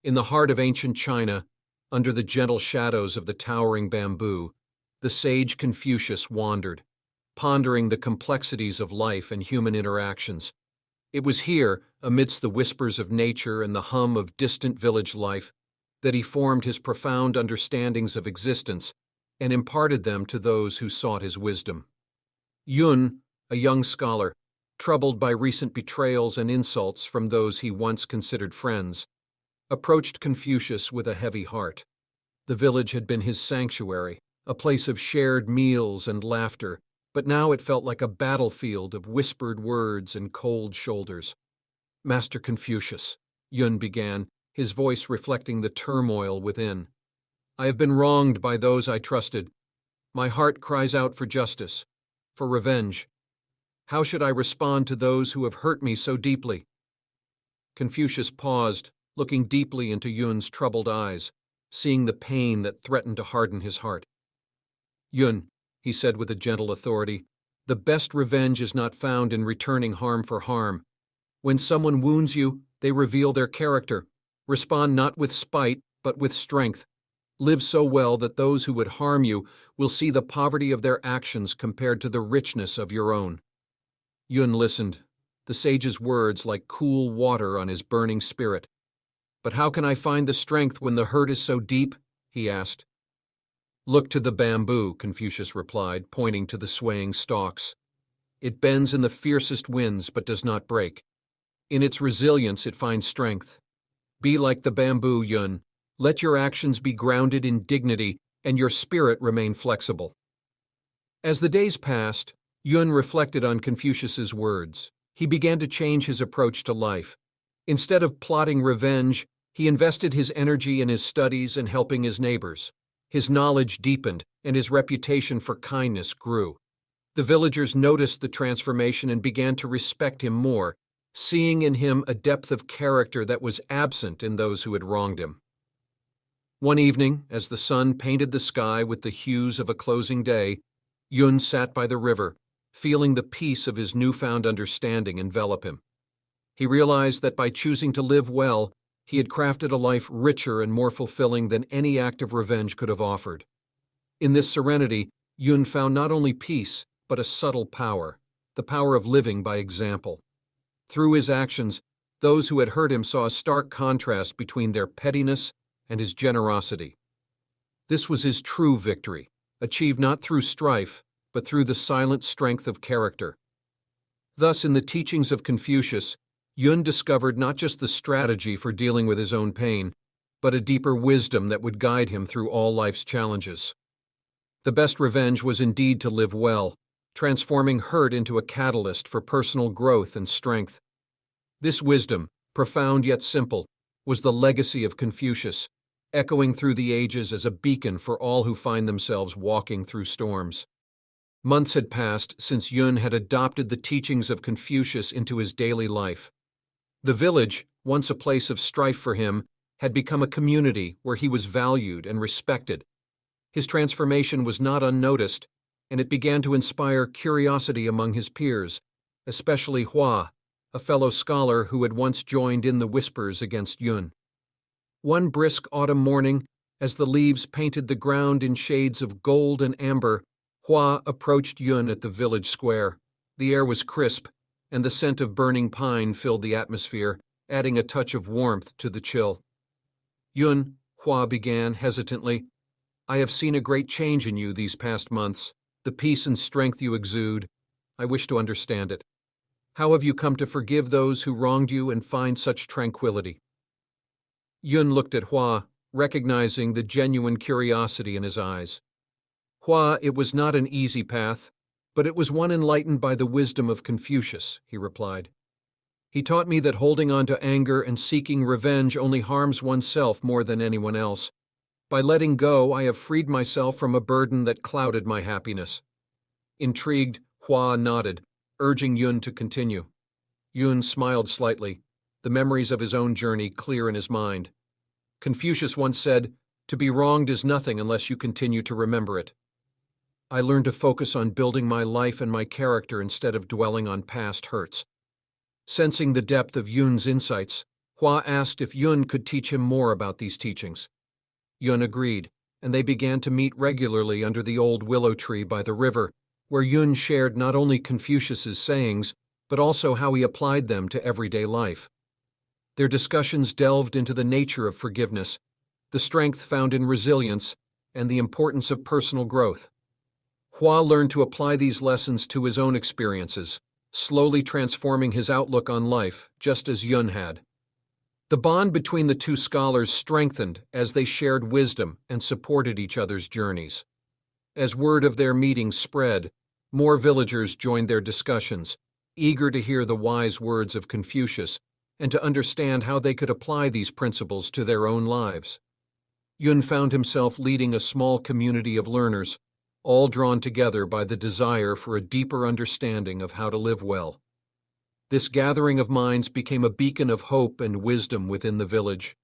In the heart of ancient China, under the gentle shadows of the towering bamboo, the sage Confucius wandered, pondering the complexities of life and human interactions. It was here, amidst the whispers of nature and the hum of distant village life, that he formed his profound understandings of existence and imparted them to those who sought his wisdom. Yun, a young scholar, troubled by recent betrayals and insults from those he once considered friends, approached Confucius with a heavy heart. The village had been his sanctuary, a place of shared meals and laughter, but now it felt like a battlefield of whispered words and cold shoulders. "Master Confucius," Yun began, his voice reflecting the turmoil within. "I have been wronged by those I trusted. My heart cries out for justice, for revenge. How should I respond to those who have hurt me so deeply?" Confucius paused, looking deeply into Yun's troubled eyes, seeing the pain that threatened to harden his heart. "Yun," he said with a gentle authority, "the best revenge is not found in returning harm for harm. When someone wounds you, they reveal their character. Respond not with spite, but with strength. Live so well that those who would harm you will see the poverty of their actions compared to the richness of your own." Yun listened, the sage's words like cool water on his burning spirit. "But how can I find the strength when the hurt is so deep?" he asked. "Look to the bamboo," Confucius replied, pointing to the swaying stalks. "It bends in the fiercest winds but does not break. In its resilience it finds strength. Be like the bamboo, Yun. Let your actions be grounded in dignity and your spirit remain flexible." As the days passed, Yun reflected on Confucius's words. He began to change his approach to life. Instead of plotting revenge, he invested his energy in his studies and helping his neighbors. His knowledge deepened, and his reputation for kindness grew. The villagers noticed the transformation and began to respect him more, seeing in him a depth of character that was absent in those who had wronged him. One evening, as the sun painted the sky with the hues of a closing day, Yun sat by the river, feeling the peace of his newfound understanding envelop him. He realized that by choosing to live well, he had crafted a life richer and more fulfilling than any act of revenge could have offered. In this serenity, Yun found not only peace, but a subtle power, the power of living by example. Through his actions, those who had hurt him saw a stark contrast between their pettiness and his generosity. This was his true victory, achieved not through strife, but through the silent strength of character. Thus, in the teachings of Confucius, Yun discovered not just the strategy for dealing with his own pain, but a deeper wisdom that would guide him through all life's challenges. The best revenge was indeed to live well, transforming hurt into a catalyst for personal growth and strength. This wisdom, profound yet simple, was the legacy of Confucius, echoing through the ages as a beacon for all who find themselves walking through storms. Months had passed since Yun had adopted the teachings of Confucius into his daily life. The village, once a place of strife for him, had become a community where he was valued and respected. His transformation was not unnoticed, and it began to inspire curiosity among his peers, especially Hua, a fellow scholar who had once joined in the whispers against Yun. One brisk autumn morning, as the leaves painted the ground in shades of gold and amber, Hua approached Yun at the village square. The air was crisp, and the scent of burning pine filled the atmosphere, adding a touch of warmth to the chill. "Yun," Hua began hesitantly, "I have seen a great change in you these past months. The peace and strength you exude. I wish to understand it. How have you come to forgive those who wronged you and find such tranquility?" Yun looked at Hua, recognizing the genuine curiosity in his eyes. "Hua, it was not an easy path, but it was one enlightened by the wisdom of Confucius," he replied. "He taught me that holding on to anger and seeking revenge only harms oneself more than anyone else. By letting go, I have freed myself from a burden that clouded my happiness." Intrigued, Hua nodded, urging Yun to continue. Yun smiled slightly, the memories of his own journey clear in his mind. Confucius once said, "To be wronged is nothing unless you continue to remember it." I learned to focus on building my life and my character instead of dwelling on past hurts. Sensing the depth of Yun's insights, Hua asked if Yun could teach him more about these teachings. Yun agreed, and they began to meet regularly under the old willow tree by the river, where Yun shared not only Confucius's sayings, but also how he applied them to everyday life. Their discussions delved into the nature of forgiveness, the strength found in resilience, and the importance of personal growth. Hua learned to apply these lessons to his own experiences, slowly transforming his outlook on life, just as Yun had. The bond between the two scholars strengthened as they shared wisdom and supported each other's journeys. As word of their meeting spread, more villagers joined their discussions, eager to hear the wise words of Confucius and to understand how they could apply these principles to their own lives. Yun found himself leading a small community of learners, all drawn together by the desire for a deeper understanding of how to live well. This gathering of minds became a beacon of hope and wisdom within the village.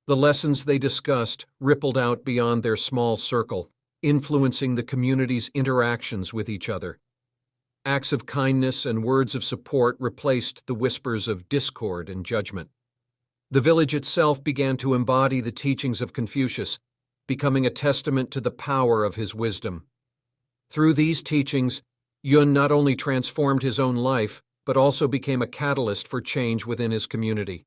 The lessons they discussed rippled out beyond their small circle, influencing the community's interactions with each other. Acts of kindness and words of support replaced the whispers of discord and judgment. The village itself began to embody the teachings of Confucius, becoming a testament to the power of his wisdom. Through these teachings, Yun not only transformed his own life, but also became a catalyst for change within his community.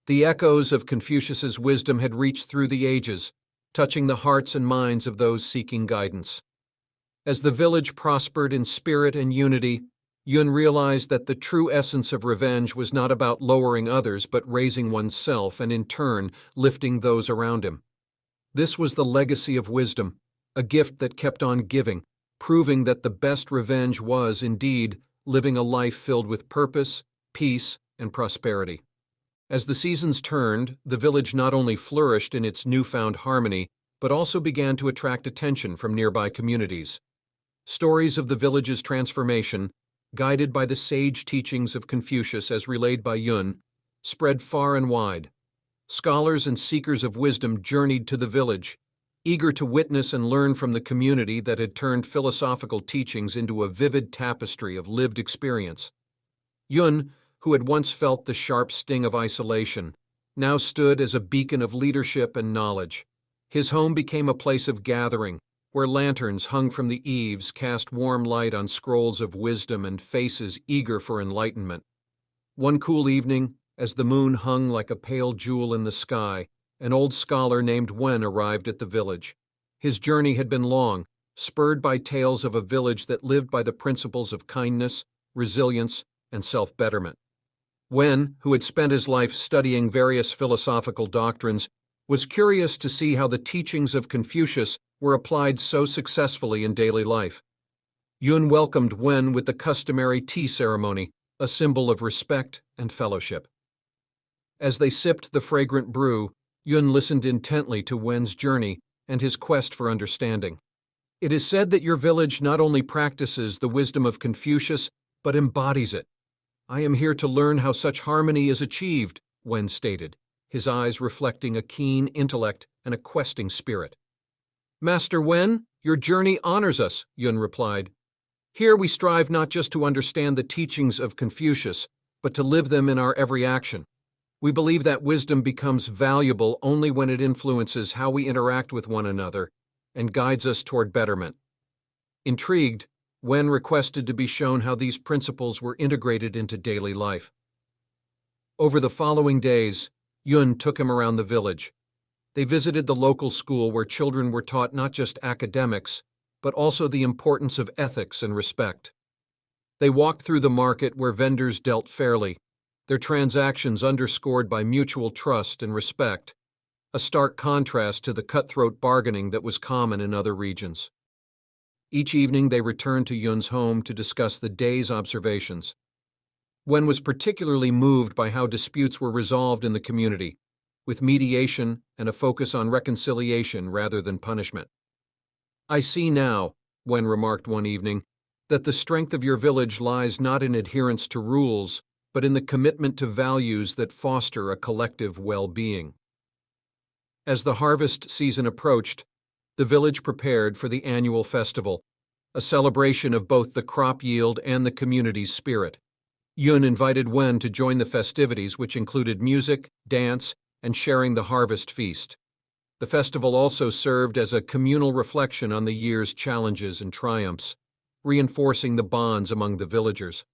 The echoes of Confucius's wisdom had reached through the ages, touching the hearts and minds of those seeking guidance. As the village prospered in spirit and unity, Yun realized that the true essence of revenge was not about lowering others but raising oneself and, in turn, lifting those around him. This was the legacy of wisdom, a gift that kept on giving, proving that the best revenge was, indeed, living a life filled with purpose, peace, and prosperity. As the seasons turned, the village not only flourished in its newfound harmony, but also began to attract attention from nearby communities. Stories of the village's transformation, guided by the sage teachings of Confucius as relayed by Yun, spread far and wide. Scholars and seekers of wisdom journeyed to the village, eager to witness and learn from the community that had turned philosophical teachings into a vivid tapestry of lived experience. Yun, who had once felt the sharp sting of isolation, now stood as a beacon of leadership and knowledge. His home became a place of gathering, where lanterns hung from the eaves cast warm light on scrolls of wisdom and faces eager for enlightenment. One cool evening, as the moon hung like a pale jewel in the sky, an old scholar named Wen arrived at the village. His journey had been long, spurred by tales of a village that lived by the principles of kindness, resilience, and self-betterment. Wen, who had spent his life studying various philosophical doctrines, was curious to see how the teachings of Confucius were applied so successfully in daily life. Yun welcomed Wen with the customary tea ceremony, a symbol of respect and fellowship. As they sipped the fragrant brew, Yun listened intently to Wen's journey and his quest for understanding. It is said that your village not only practices the wisdom of Confucius, but embodies it. I am here to learn how such harmony is achieved, Wen stated, his eyes reflecting a keen intellect and a questing spirit. Master Wen, your journey honors us, Yun replied. Here we strive not just to understand the teachings of Confucius, but to live them in our every action. We believe that wisdom becomes valuable only when it influences how we interact with one another and guides us toward betterment. Intrigued, Wen requested to be shown how these principles were integrated into daily life. Over the following days, Yun took him around the village. They visited the local school where children were taught not just academics, but also the importance of ethics and respect. They walked through the market where vendors dealt fairly, their transactions underscored by mutual trust and respect, a stark contrast to the cutthroat bargaining that was common in other regions. Each evening they returned to Yun's home to discuss the day's observations. Wen was particularly moved by how disputes were resolved in the community, with mediation and a focus on reconciliation rather than punishment. I see now, Wen remarked one evening, that the strength of your village lies not in adherence to rules, but in the commitment to values that foster a collective well-being. As the harvest season approached, the village prepared for the annual festival, a celebration of both the crop yield and the community's spirit. Yun invited Wen to join the festivities, which included music, dance, and sharing the harvest feast. The festival also served as a communal reflection on the year's challenges and triumphs, reinforcing the bonds among the villagers.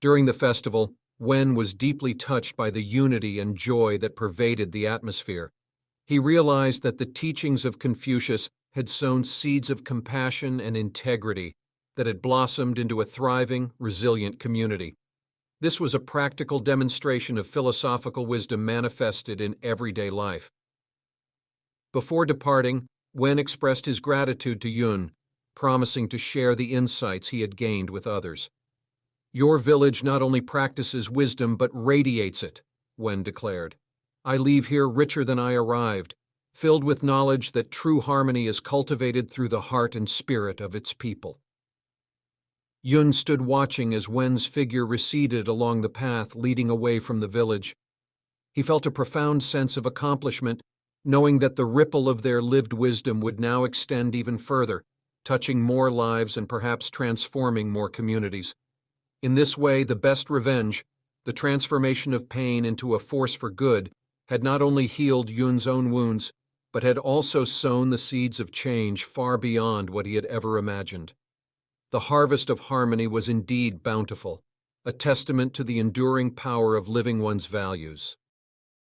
During the festival, Wen was deeply touched by the unity and joy that pervaded the atmosphere. He realized that the teachings of Confucius had sown seeds of compassion and integrity that had blossomed into a thriving, resilient community. This was a practical demonstration of philosophical wisdom manifested in everyday life. Before departing, Wen expressed his gratitude to Yun, promising to share the insights he had gained with others. "Your village not only practices wisdom but radiates it," Wen declared. "I leave here richer than I arrived, filled with knowledge that true harmony is cultivated through the heart and spirit of its people." Yun stood watching as Wen's figure receded along the path leading away from the village. He felt a profound sense of accomplishment, knowing that the ripple of their lived wisdom would now extend even further, touching more lives and perhaps transforming more communities. In this way, the best revenge, the transformation of pain into a force for good, had not only healed Yun's own wounds, but had also sown the seeds of change far beyond what he had ever imagined. The harvest of harmony was indeed bountiful, a testament to the enduring power of living one's values.